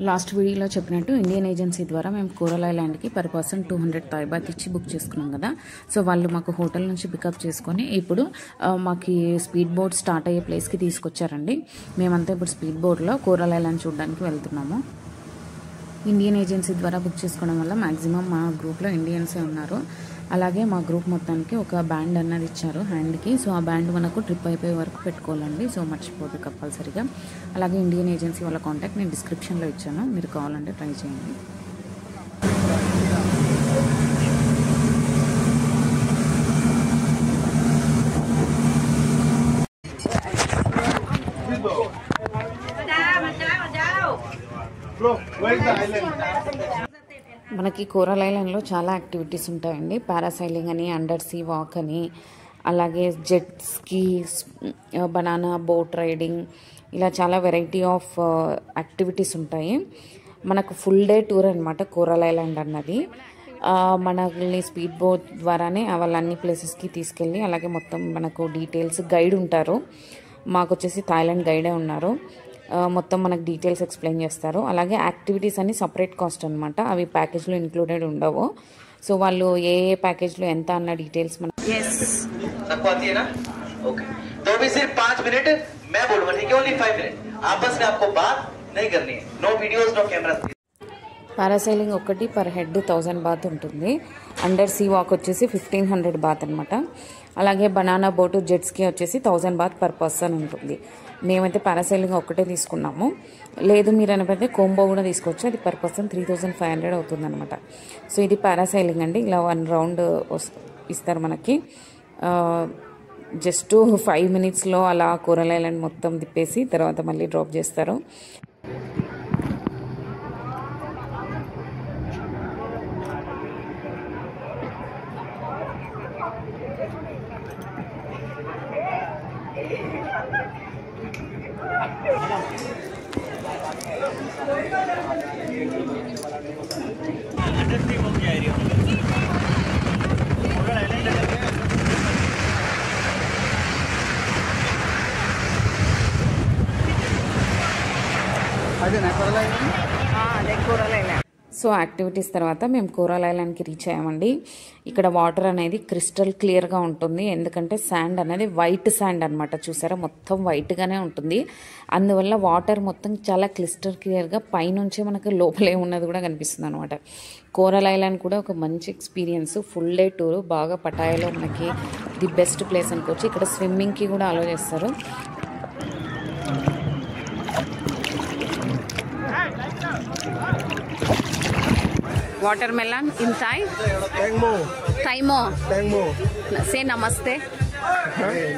Last వీడియోలో చెప్పినట్టు Indian agency ద్వారా మేము కోరల్ ఐలాండ్కి పర్ పర్సన్ 200 థాయ్ బాత్ ఇచ్చి బుక్ చేసుకున్నాం కదా. సో వాళ్ళు మాకు హోటల్ నుంచి పికప్ చేసుకొని ఇప్పుడు మాకు స్పీడ్ బోట్ స్టార్ట్ అయ్యే ప్లేస్కి తీసుకొచ్చారండి. మేమంతా ఇప్పుడు స్పీడ్ బోట్లో కోరల్ ఐలాండ్ చూడడానికి వెళ్తున్నాము. ఇండియన్ ఏజెన్సీ ద్వారా బుక్ చేసుకోవడం వల్ల మ్యాక్సిమం మా గ్రూప్లో ఇండియన్సే ఉన్నారు. అలాగే మా గ్రూప్ మొత్తానికి ఒక బ్యాండ్ అన్నది ఇచ్చారు హ్యాండ్కి. సో ఆ బ్యాండ్ మనకు ట్రిప్ అయిపోయే వరకు పెట్టుకోవాలండి. సో మర్చిపోదు కంపల్సరీగా. అలాగే ఇండియన్ ఏజెన్సీ వాళ్ళ కాంటాక్ట్ నేను డిస్క్రిప్షన్లో ఇచ్చాను, మీరు కావాలంటే ట్రై చేయండి. మనకి కోరల్ ఐలాండ్లో చాలా యాక్టివిటీస్ ఉంటాయండి. పారాసైలింగ్ అని, అండర్ సీ వాక్ అని, అలాగే jet ski, banana boat riding, ఇలా చాలా వెరైటీ ఆఫ్ యాక్టివిటీస్ ఉంటాయి. మనకు ఫుల్ డే టూర్ అనమాట కోరల్ ఐలాండ్ అన్నది. మనల్ని స్పీడ్ బోట్ ద్వారానే వాళ్ళ అన్ని ప్లేసెస్కి తీసుకెళ్ళి, అలాగే మొత్తం మనకు డీటెయిల్స్ గైడ్ ఉంటారు. మాకు వచ్చేసి థాయిలాండ్ గైడే ఉన్నారు. మొత్తం మనకు డీటెయిల్స్ ఎక్స్ప్లెయిన్ చేస్తారు. అలాగే యాక్టివిటీస్ అన్ని సపరేట్ కాస్ట్ అనమాట, అవి ప్యాకేజ్లో ఇంక్లూడెడ్ ఉండవు. సో వాళ్ళు ఏ ఏ ప్యాకేజ్లో ఎంత అన్న డీటెయిల్స్ మనకు పారాసైలింగ్ ఒకటి పర్ హెడ్ 1000 బాత్ ఉంటుంది. అండర్ సీ వాక్ వచ్చేసి 1500 బాత్ అనమాట. అలాగే బనానా బోటు, జెట్ స్కీ వచ్చేసి 1000 బాత్ పర్ పర్సన్ ఉంటుంది. మేమైతే పారాసైలింగ్ ఒక్కటే తీసుకున్నాము. లేదు మీరు అనిపోతే కోంబో కూడా తీసుకోవచ్చు, అది పర్ పర్సన్ 3500 అవుతుంది అనమాట. సో ఇది పారాసైలింగ్ అండి. ఇలా 1 రౌండ్ ఇస్తారు మనకి. జస్ట్ 5 మినిట్స్లో అలా కోరల్ ఐలాండ్ మొత్తం తిప్పేసి తర్వాత మళ్ళీ డ్రాప్ చేస్తారు. సో యాక్టివిటీస్ తర్వాత మేము కోరల్ ఐలాండ్కి రీచ్ అయ్యామండి. ఇక్కడ వాటర్ అనేది క్రిస్టల్ క్లియర్గా ఉంటుంది, ఎందుకంటే శాండ్ అనేది వైట్ శాండ్ అనమాట. చూసారా, మొత్తం వైట్గానే ఉంటుంది. అందువల్ల వాటర్ మొత్తం చాలా క్రిస్టల్ క్లియర్గా పైనుంచే మనకు లోపలే ఉన్నది కూడా కనిపిస్తుంది అనమాట. కోరల్ ఐలాండ్ కూడా ఒక మంచి ఎక్స్పీరియన్స్. ఫుల్ డే టూర్, బాగా పటాయాలో మనకి ది బెస్ట్ ప్లేస్ అనుకోవచ్చు. ఇక్కడ స్విమ్మింగ్కి కూడా అలో చేస్తారు. Watermelon in Thai? Tangmo. Taimo. Tangmo. Say namaste.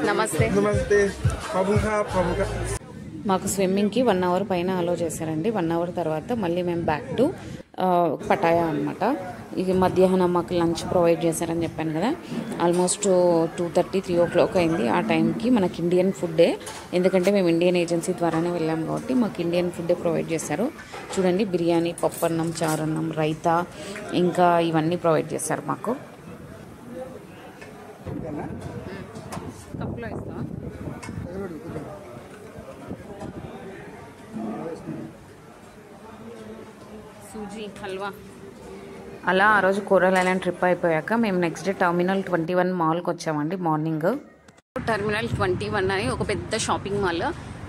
Namaste. Namaste. Khobun khab, khobun khab. మాకు స్విమ్మింగ్కి 1 అవర్ పైన అలో చేశారండి. 1 అవర్ తర్వాత మళ్ళీ మేము బ్యాక్ టు పటాయా అనమాట. ఇది మధ్యాహ్నం మాకు లంచ్ ప్రొవైడ్ చేశారని చెప్పాను కదా. ఆల్మోస్ట్ 2:30, 3 o'clock అయింది. ఆ టైంకి మనకి ఇండియన్ ఫుడ్డే, ఎందుకంటే మేము ఇండియన్ ఏజెన్సీ ద్వారానే వెళ్ళాం కాబట్టి మాకు ఇండియన్ ఫుడ్డే ప్రొవైడ్ చేశారు. చూడండి, బిర్యానీ, పప్పన్నం, చారన్నం, రైతా, ఇంకా ఇవన్నీ ప్రొవైడ్ చేశారు మాకు. కప్లో ఇస్తాం సూజీ హల్వా. అలా ఆ రోజు కోరల్ ఐలాండ్ ట్రిప్ అయిపోయాక మేము నెక్స్ట్ డే టర్మినల్ 21 మాల్కి వచ్చామండి మార్నింగ్. టర్మినల్ 21 అని ఒక పెద్ద షాపింగ్ మాల్.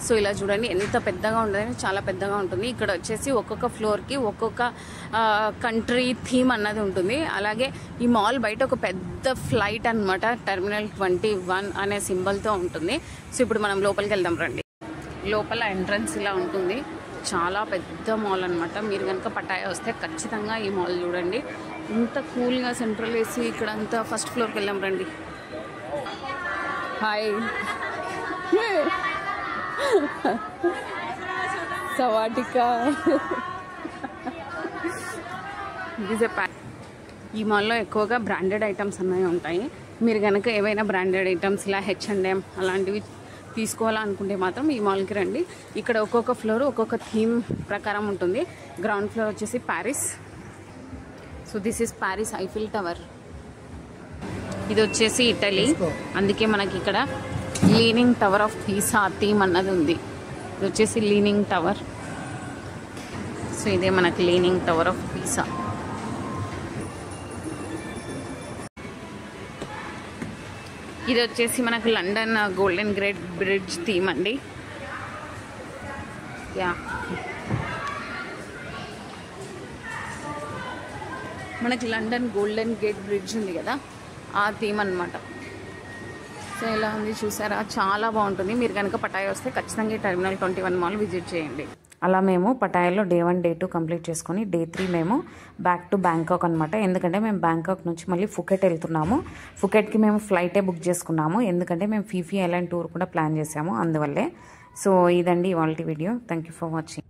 సో ఇలా చూడండి ఎంత పెద్దగా ఉండదని, చాలా పెద్దగా ఉంటుంది. ఇక్కడ వచ్చేసి ఒక్కొక్క ఫ్లోర్కి ఒక్కొక్క కంట్రీ థీమ్ అన్నది ఉంటుంది. అలాగే ఈ మాల్ బయట ఒక పెద్ద ఫ్లైట్ అనమాట, టర్మినల్ 21 అనే సింబల్తో ఉంటుంది. సో ఇప్పుడు మనం లోపలికి వెళ్దాం రండి. లోపల ఎంట్రన్స్ ఇలా ఉంటుంది. చాలా పెద్ద మాల్ అనమాట. మీరు కనుక పటాయా వస్తే ఖచ్చితంగా ఈ మాల్ చూడండి. ఇంత కూల్గా సెంట్రల్ ఏసీ ఇక్కడ అంతా. ఫస్ట్ ఫ్లోర్కి వెళ్ళాం రండి. హాయ్ సవాటికా. ఈ మాల్లో ఎక్కువగా బ్రాండెడ్ ఐటమ్స్ అన్నవి ఉంటాయి. మీరు కనుక ఏవైనా బ్రాండెడ్ ఐటమ్స్ ఇలా H&M అలాంటివి తీసుకోవాలనుకుంటే మాత్రం ఈ మాల్కి రండి. ఇక్కడ ఒక్కొక్క ఫ్లోర్ ఒక్కొక్క థీమ్ ప్రకారం ఉంటుంది. గ్రౌండ్ ఫ్లోర్ వచ్చేసి Paris. So this is Paris Eiffel tower. ఇది వచ్చేసి ఇటలీ, అందుకే మనకి ఇక్కడ leaning tower of Pisa theme అన్నది ఉంది. ఇది వచ్చేసి లీనింగ్ టవర్. సో సో ఇదే మనకి లీనింగ్ టవర్ ఆఫ్ పీసా. ఇది వచ్చేసి మనకు London golden gate bridge theme అండి. యా, మనకి లండన్ గోల్డెన్ గేట్ బ్రిడ్జ్ ఉంది కదా, ఆ థీమ్ అనమాట. సో ఎలా ఉంది చూసారా, చాలా బాగుంటుంది. మీరు కనుక పటాయా వస్తే ఖచ్చితంగా టెర్మినల్ 21 మాల్ విజిట్ చేయండి. అలా మేము పటాయాలో డే 1 డే 2 కంప్లీట్ చేసుకొని డే 3 మేము బ్యాక్ టు బ్యాంకాక్ అనమాట. ఎందుకంటే మేము బ్యాంకాక్ నుంచి మళ్ళీ ఫుకెట్ వెళ్తున్నాము. ఫుకెట్కి మేము ఫ్లైటే బుక్ చేసుకున్నాము, ఎందుకంటే మేము ఫీఫీ ఐలాండ్ టూర్ కూడా ప్లాన్ చేసాము అందువల్లే. సో ఇదండి ఇవాల్టి video. Thank you for watching.